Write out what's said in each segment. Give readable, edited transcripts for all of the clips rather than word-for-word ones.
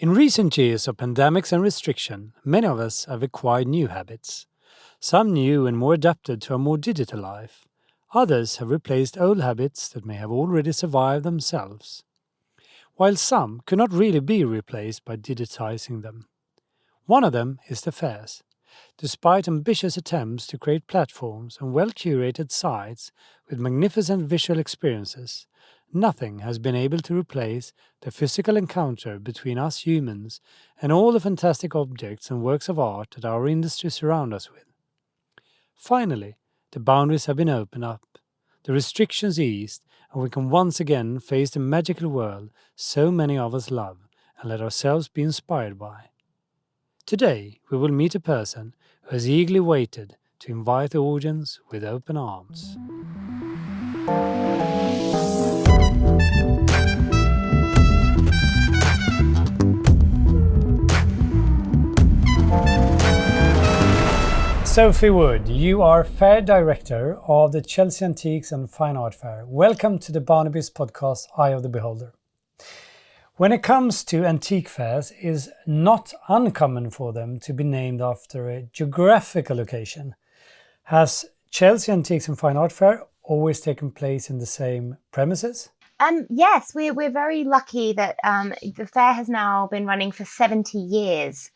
In recent years of pandemics and restriction, many of us have acquired new habits. Some new and more adapted to a more digital life. Others have replaced old habits that may have already survived themselves, while some could not really be replaced by digitizing them. One of them is the fairs. Despite ambitious attempts to create platforms and well-curated sites with magnificent visual experiences, nothing has been able to replace the physical encounter between us humans and all the fantastic objects and works of art that our industry surround us with. Finally, the boundaries have been opened up, the restrictions eased, and we can once again face the magical world so many of us love and let ourselves be inspired by. Today, we will meet a person who has eagerly waited to invite the audience with open arms. Sophie Wood, you are Fair Director of the Chelsea Antiques and Fine Art Fair. Welcome to the Barnaby's podcast, Eye of the Beholder. When it comes to antique fairs, it is not uncommon for them to be named after a geographical location. Has Chelsea Antiques and Fine Art Fair always taken place in the same premises? Yes, we're very lucky that the fair has now been running for 70 years.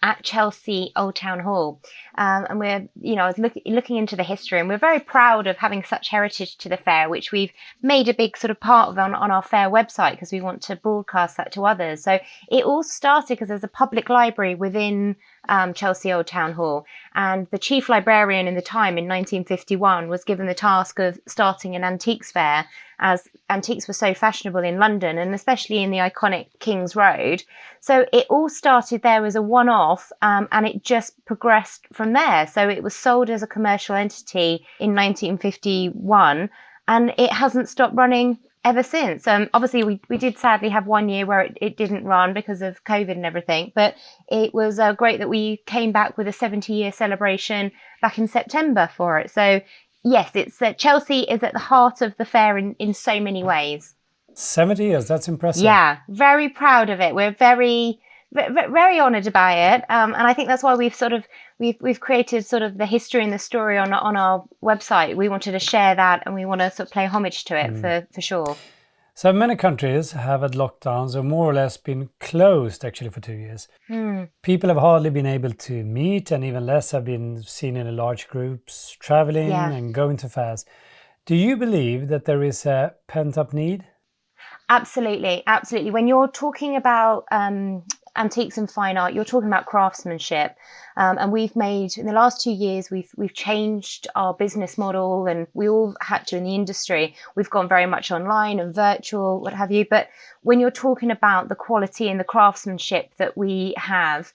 At Chelsea Old Town Hall, and we're, I was looking into the history, and we're very proud of having such heritage to the fair, which we've made a big sort of part of on our fair website because we want to broadcast that to others. So it all started because there's a public library within Chelsea Old Town Hall, and the chief librarian in the time in 1951 was given the task of starting an antiques fair, as antiques were so fashionable in London and especially in the iconic King's Road. So it all started there as a one-off, and it just progressed from there. So it was sold as a commercial entity in 1951, and it hasn't stopped running ever since. Obviously, we did sadly have 1 year where it didn't run because of COVID and everything, but it was great that we came back with a 70-year celebration back in September for it. So yes, it's Chelsea is at the heart of the fair in so many ways. 70 years, that's impressive. Yeah, very proud of it. We're very honoured by it, and I think that's why we've created sort of the history and the story on our website. We wanted to share that, and we want to sort of pay homage to it for sure. So many countries have had lockdowns or more or less been closed actually for 2 years. People have hardly been able to meet, and even less have been seen in large groups, traveling and going to fairs. Do you believe that there is a pent-up need? Absolutely. When you're talking about antiques and fine art, you're talking about craftsmanship, and we've made in the last 2 years we've changed our business model, and we all had to in the industry. We've gone very much online and virtual, what have you. But when you're talking about the quality and the craftsmanship that we have,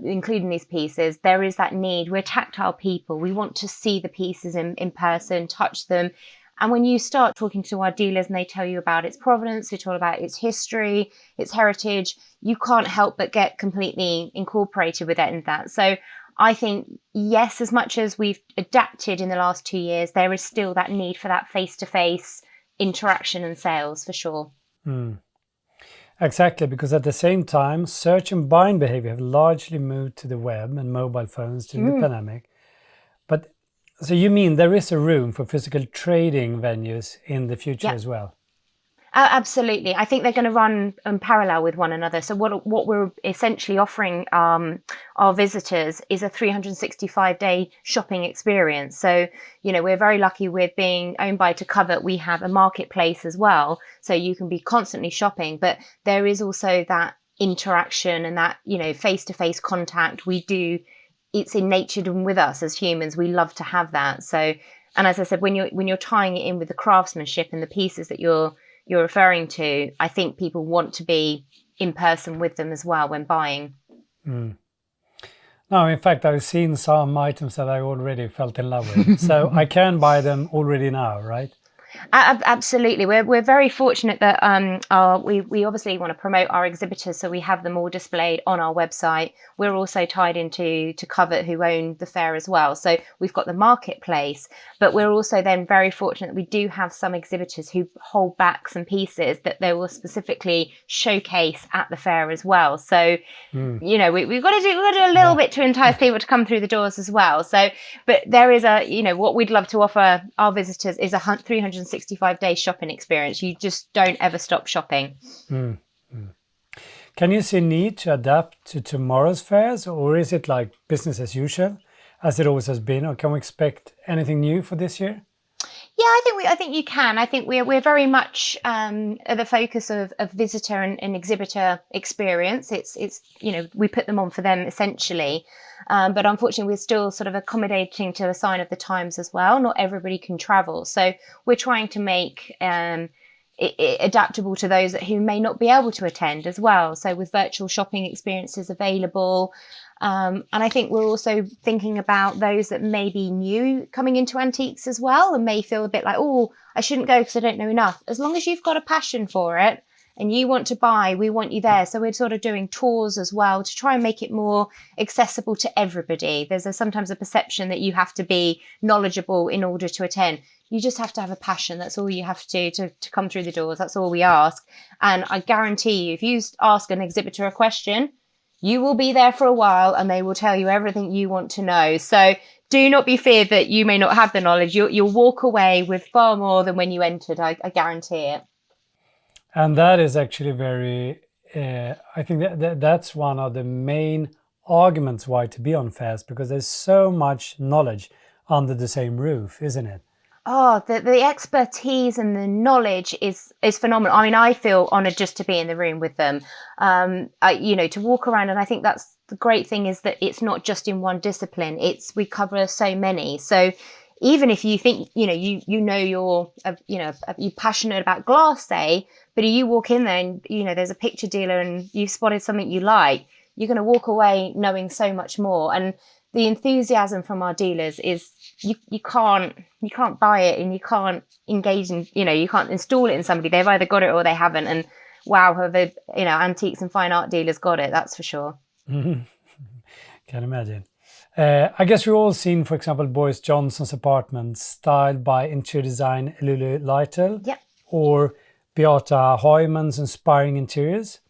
including these pieces, there is that need. We're tactile people. We want to see the pieces in person, touch them. And when you start talking to our dealers and they tell you about its provenance, they tell you about its history, its heritage, you can't help but get completely incorporated with it in that. So I think, yes, as much as we've adapted in the last 2 years, there is still that need for that face-to-face interaction and sales for sure. Exactly, because at the same time, search and buying behavior have largely moved to the web and mobile phones during the pandemic. But so you mean there is a room for physical trading venues in the future as well? Absolutely. I think they're going to run in parallel with one another. So what we're essentially offering our visitors is a 365-day shopping experience. So, we're very lucky with being owned by To Covet. We have a marketplace as well. So you can be constantly shopping, but there is also that interaction and that, face-to-face contact. It's innate with us as humans. We love to have that. So, and as I said, when you're tying it in with the craftsmanship and the pieces that you're referring to, I think people want to be in person with them as well when buying. No, in fact, I've seen some items that I already felt in love with. So I can buy them already now, right? Absolutely, we're very fortunate that we obviously want to promote our exhibitors, so we have them all displayed on our website. We're also tied into to Covert, who own the fair as well, so we've got the marketplace. But we're also then very fortunate that we do have some exhibitors who hold back some pieces that they will specifically showcase at the fair as well. So we've got to do a little bit to entice people to come through the doors as well. So, but there is what we'd love to offer our visitors is a 365-day shopping experience. You just don't ever stop shopping. Can you see need to adapt to tomorrow's fairs, or is it like business as usual, as it always has been, or can we expect anything new for this year? Yeah, I think you can. I think we're very much at the focus of visitor and exhibitor experience. It's we put them on for them essentially, but unfortunately we're still sort of accommodating to a sign of the times as well. Not everybody can travel, so we're trying to make it adaptable to those who may not be able to attend as well. So with virtual shopping experiences available. And I think we're also thinking about those that may be new coming into antiques as well and may feel a bit like, oh, I shouldn't go because I don't know enough. As long as you've got a passion for it and you want to buy, we want you there. So we're sort of doing tours as well to try and make it more accessible to everybody. There's sometimes a perception that you have to be knowledgeable in order to attend. You just have to have a passion. That's all you have to come through the doors. That's all we ask. And I guarantee you, if you ask an exhibitor a question, you will be there for a while and they will tell you everything you want to know. So do not be feared that you may not have the knowledge. You'll walk away with far more than when you entered. I guarantee it. And that is actually very, I think that's one of the main arguments why to be on fairs, because there's so much knowledge under the same roof, isn't it? Oh, the expertise and the knowledge is phenomenal. I mean, I feel honoured just to be in the room with them. To walk around, and I think that's the great thing is that it's not just in one discipline. We cover so many. So even if you think you're passionate about glass, say, but you walk in there and there's a picture dealer and you've spotted something you like, you're going to walk away knowing so much more. And the enthusiasm from our dealers is you can't buy it and you can't engage in, you can't install it in somebody. They've either got it or they haven't. And wow, have the antiques and fine art dealers got it, that's for sure. Can imagine. I guess we've all seen, for example, Boris Johnson's apartment styled by interior design Lulu Lytle. Yep. Or Beata Hoymann's inspiring interiors.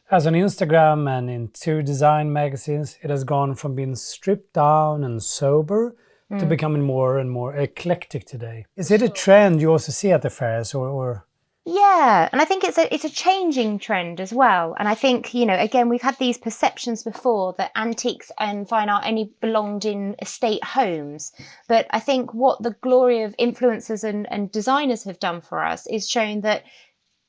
As on Instagram and interior design magazines, it has gone from being stripped down and sober to becoming more and more eclectic today. Is it a trend you also see at the fairs, or? Yeah, and I think it's a changing trend as well. And I think, again, we've had these perceptions before that antiques and fine art only belonged in estate homes. But I think what the glory of influencers and designers have done for us is shown that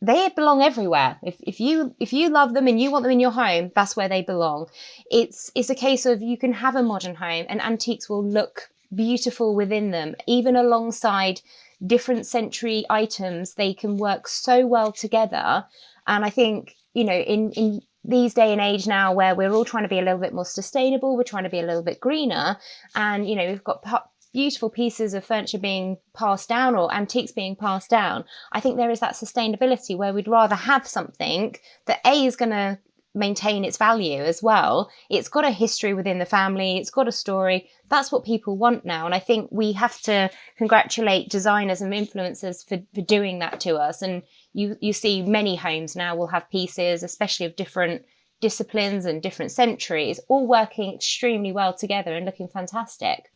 they belong everywhere. If you love them and you want them in your home, that's where they belong. It's a case of you can have a modern home and antiques will look beautiful within them, even alongside different century items. They can work so well together. And I think, in these day and age now where we're all trying to be a little bit more sustainable, we're trying to be a little bit greener, and we've got beautiful pieces of furniture being passed down or antiques being passed down. I think there is that sustainability where we'd rather have something that is going to maintain its value as well. It's got a history within the family. It's got a story. That's what people want now. And I think we have to congratulate designers and influencers for doing that to us. And you see many homes now will have pieces, especially of different disciplines and different centuries, all working extremely well together and looking fantastic.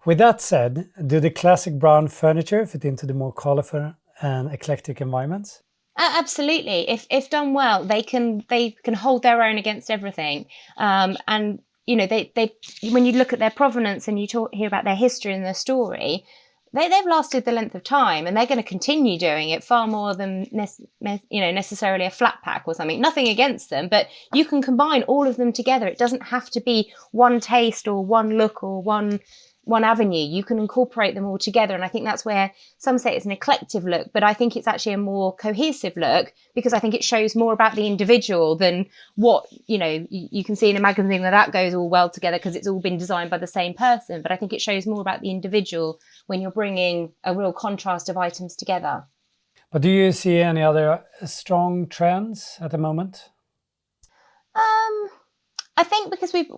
With that said, do the classic brown furniture fit into the more colorful and eclectic environments? Absolutely. If done well, they can hold their own against everything. And they when you look at their provenance and you hear about their history and their story, they've lasted the length of time, and they're going to continue doing it far more than necessarily a flat pack or something. Nothing against them, but you can combine all of them together. It doesn't have to be one taste or one look or one one avenue. You can incorporate them all together. And I think that's where some say it's an eclectic look, but I think it's actually a more cohesive look, because I think it shows more about the individual than what, you can see in a magazine where that goes all well together because it's all been designed by the same person. But I think it shows more about the individual when you're bringing a real contrast of items together. But do you see any other strong trends at the moment? I think because we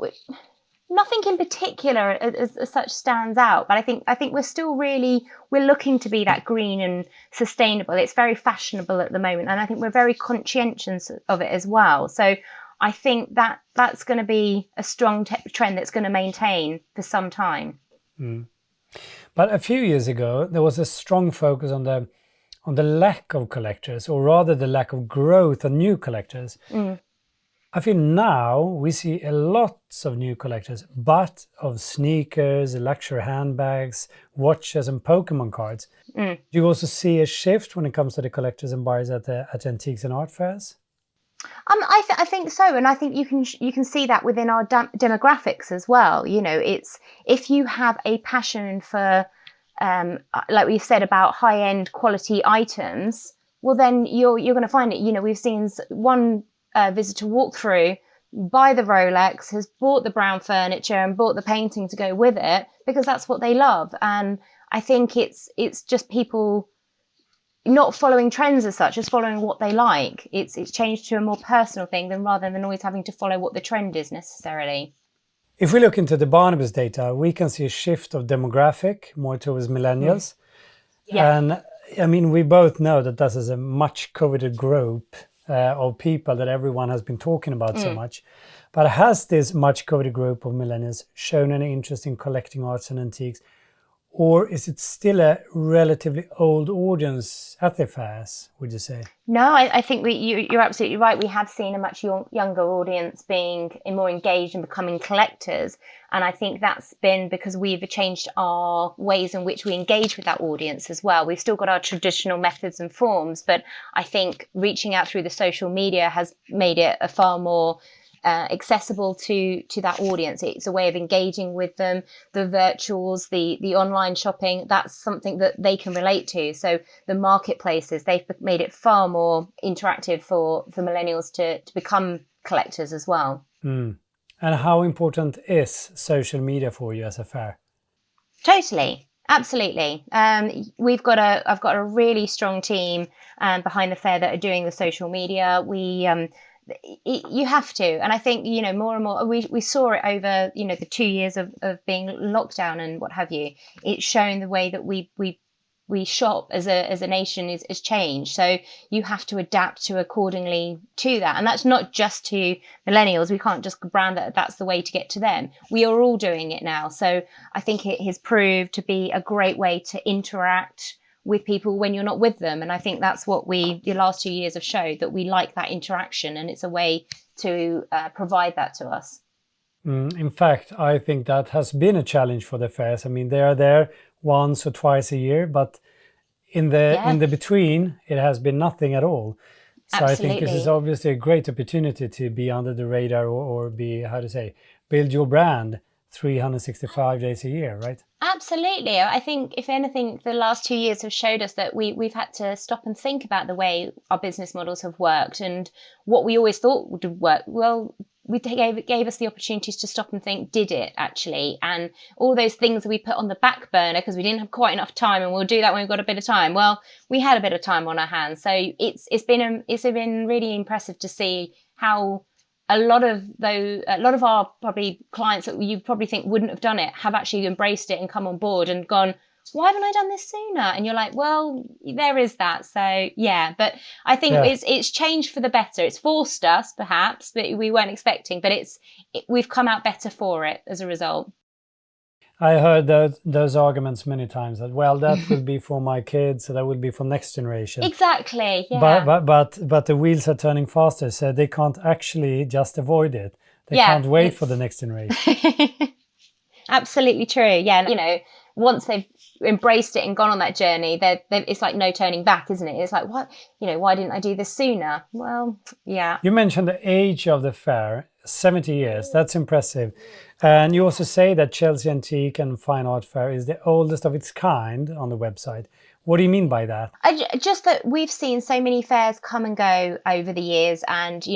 nothing in particular as such stands out, but I think we're still we're looking to be that green and sustainable. It's very fashionable at the moment, and I think we're very conscientious of it as well. So I think that's going to be a strong trend that's going to maintain for some time. But a few years ago, there was a strong focus on the lack of collectors, or rather the lack of growth of new collectors. I feel now we see a lots of new collectors, but of sneakers, luxury handbags, watches, and Pokemon cards. Do you also see a shift when it comes to the collectors and buyers at antiques and art fairs? I think so, and I think you can see that within our demographics as well. It's if you have a passion for, like we've said about high-end quality items, well then you're going to find it. We've seen one visitor walk through, buy the Rolex, has bought the brown furniture and bought the painting to go with it because that's what they love. And I think it's just people not following trends as such, as following what they like. It's changed to a more personal thing rather than always having to follow what the trend is necessarily. If we look into the Barnabas data, we can see a shift of demographic more towards millennials. Yeah. And I mean, we both know that this is a much coveted group of people that everyone has been talking about so much. But has this much coveted group of millennials shown any interest in collecting arts and antiques? Or is it still a relatively old audience at the fairs, would you say? No, I think you're absolutely right. We have seen a much younger audience being more engaged and becoming collectors. And I think that's been because we've changed our ways in which we engage with that audience as well. We've still got our traditional methods and forms, but I think reaching out through the social media has made it a far more accessible to that audience. It's a way of engaging with them. The virtuals, the online shopping, that's something that they can relate to. So the marketplaces, they've made it far more interactive for millennials to become collectors as well. And how important is social media for you as a fair? Totally. Absolutely. I've got a really strong team behind the fair that are doing the social media. You have to, and I think more and more we saw it over the 2 years of being locked down and what have you. It's shown the way that we shop as a nation is changed. So you have to adapt to accordingly to that, and that's not just to millennials. We can't just brand that that's the way to get to them. We are all doing it now. So I think it has proved to be a great way to interact with people when you're not with them. And I think that's what the last 2 years have showed, that we like that interaction, and it's a way to provide that to us. In fact, I think that has been a challenge for the fairs. I mean, they are there once or twice a year, but in the between, it has been nothing at all. So Absolutely. I think this is obviously a great opportunity to be under the radar or be, build your brand 365 days a year, right? Absolutely. I think, if anything, the last 2 years have showed us that we've had to stop and think about the way our business models have worked and what we always thought would work. Well, it gave us the opportunities to stop and think, did it actually? And all those things that we put on the back burner because we didn't have quite enough time, and we'll do that when we've got a bit of time. Well, we had a bit of time on our hands. So it's been really impressive to see how a lot of our probably clients that you probably think wouldn't have done it have actually embraced it and come on board and gone, why haven't I done this sooner? And you're like, well, there is that. So yeah, but I think it's changed for the better. It's forced us perhaps, but we weren't expecting, but we've come out better for it as a result. I heard those arguments many times that, well, that will be for my kids, so that will be for next generation. Exactly. Yeah. But the wheels are turning faster, so they can't actually just avoid it. They can't wait for the next generation. Absolutely true. Yeah. And, once they've embraced it and gone on that journey, it's like no turning back, isn't it? It's like, what, why didn't I do this sooner? Well, yeah. You mentioned the age of the fair. 70 years, that's impressive. And you also say that Chelsea Antique and Fine Art Fair is the oldest of its kind on the website. What do you mean by that? Just that we've seen so many fairs come and go over the years, and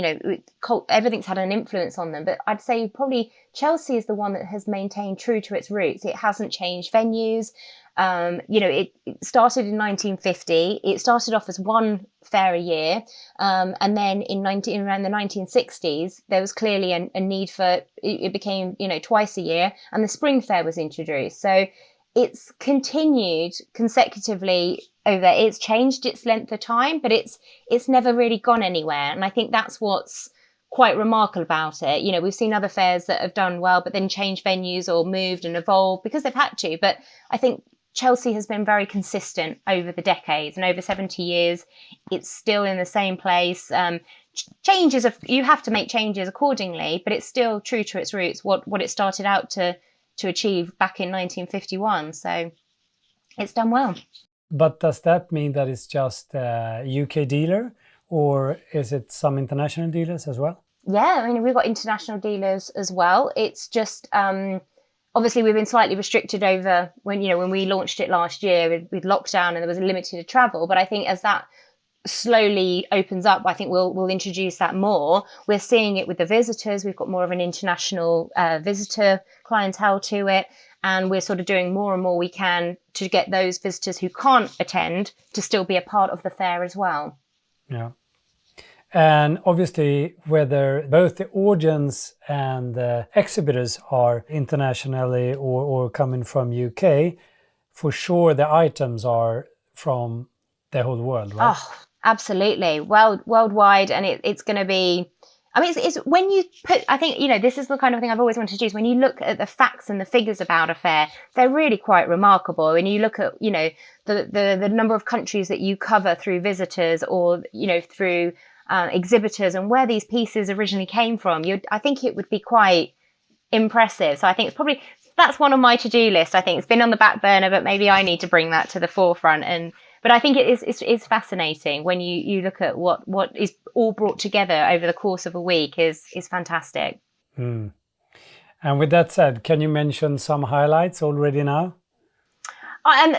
everything's had an influence on them. But I'd say probably Chelsea is the one that has maintained true to its roots. It hasn't changed venues. It started in 1950. It started off as one fair a year, and then around the 1960s, there was clearly a need for it became twice a year, and the spring fair was introduced. So it's continued consecutively over there. It's changed its length of time, but it's never really gone anywhere. And I think that's what's quite remarkable about it. We've seen other fairs that have done well, but then changed venues or moved and evolved because they've had to. But I think Chelsea has been very consistent over the decades, and over 70 years, it's still in the same place. You have to make changes accordingly, but it's still true to its roots, what it started out to achieve back in 1951. So it's done well. But does that mean that it's just a UK dealer, or is it some international dealers as well? Yeah, I mean, we've got international dealers as well. It's just obviously we've been slightly restricted over when we launched it last year with lockdown and there was limited travel. But I think as that slowly opens up, I think we'll introduce that more. We're seeing it with the visitors. We've got more of an international visitor clientele to it, and we're sort of doing more and more we can to get those visitors who can't attend to still be a part of the fair as well. Yeah. And obviously, whether both the audience and the exhibitors are internationally or coming from UK, for sure the items are from the whole world, right? Oh, absolutely. Worldwide. And it's going to be, I mean, it's when you put, I think, this is the kind of thing I've always wanted to do. Is when you look at the facts and the figures about a fair, they're really quite remarkable. When you look at, the number of countries that you cover through visitors or, through exhibitors and where these pieces originally came from, I think it would be quite impressive. So I think that's one on my to-do list. I think it's been on the back burner, but maybe I need to bring that to the forefront. But I think it's fascinating when you look at what is all brought together over the course of a week is fantastic. Mm. And with that said, can you mention some highlights already now?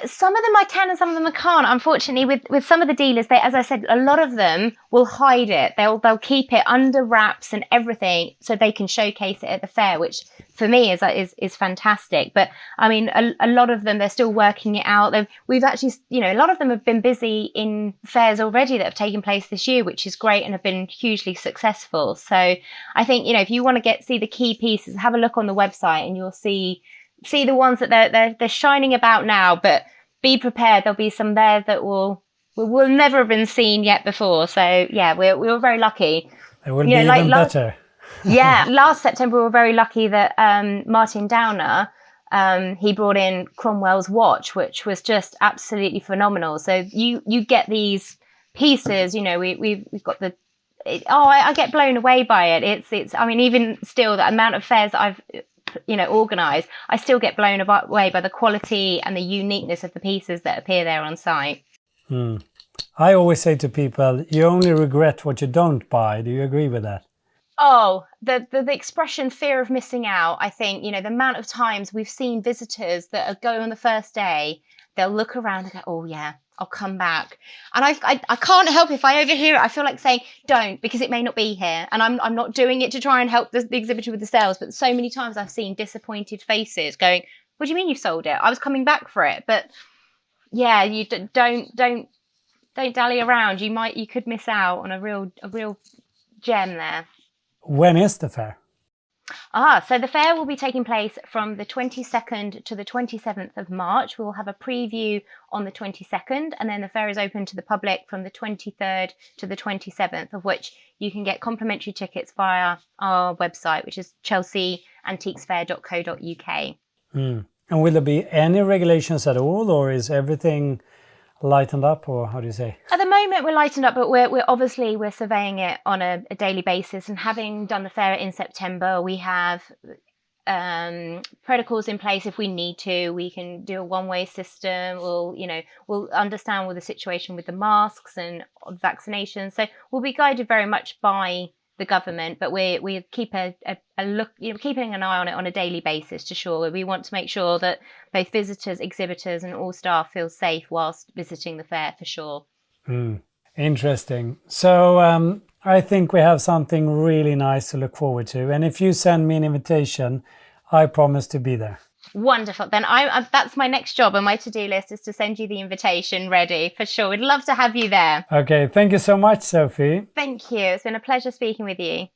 Some of them I can and some of them I can't. Unfortunately, with some of the dealers, as I said, a lot of them will hide it. They'll keep it under wraps and everything so they can showcase it at the fair, which for me is fantastic. But I mean, a lot of them, they're still working it out. We've actually, a lot of them have been busy in fairs already that have taken place this year, which is great and have been hugely successful. So I think, if you want to see the key pieces, have a look on the website and you'll see the ones that they're shining about now, but be prepared. There'll be some there that will never have been seen yet before. So yeah, we were very lucky. It will be even better. Yeah, last September we were very lucky that Martin Downer he brought in Cromwell's watch, which was just absolutely phenomenal. So you get these pieces. We've got I get blown away by it. It's I mean, even still, the amount of fairs that I've organised, I still get blown away by the quality and the uniqueness of the pieces that appear there on site. I always say to people, you only regret what you don't buy. Do you agree with that? Oh, the expression fear of missing out. I think, the amount of times we've seen visitors that are going on the first day, they'll look around and go, oh yeah, I'll come back. And I can't help if I overhear it. I feel like saying, don't, because it may not be here. And I'm not doing it to try and help the exhibitor with the sales. But so many times I've seen disappointed faces going, what do you mean you've sold it? I was coming back for it. But yeah, you don't dally around. You could miss out on a real gem there. When is the fair? So the fair will be taking place from the 22nd to the 27th of March. We will have a preview on the 22nd, and then the fair is open to the public from the 23rd to the 27th, of which you can get complimentary tickets via our website, which is chelseaantiquesfair.co.uk. And will there be any regulations at all, or is everything lightened up, or how do you say? At the moment we're lightened up, but we're surveying it on a daily basis, and having done the fair in September, we have protocols in place. If we need to, we can do a one-way system. We'll understand the situation with the masks and vaccinations, so we'll be guided very much by the government, but we keep a look, keeping an eye on it on a daily basis to sure we want to make sure that both visitors, exhibitors, and all staff feel safe whilst visiting the fair for sure. Interesting. So I think we have something really nice to look forward to. And if you send me an invitation, I promise to be there. Wonderful. Then that's my next job on my to-do list, is to send you the invitation ready for sure. We'd love to have you there. Okay. Thank you so much, Sophie. Thank you. It's been a pleasure speaking with you.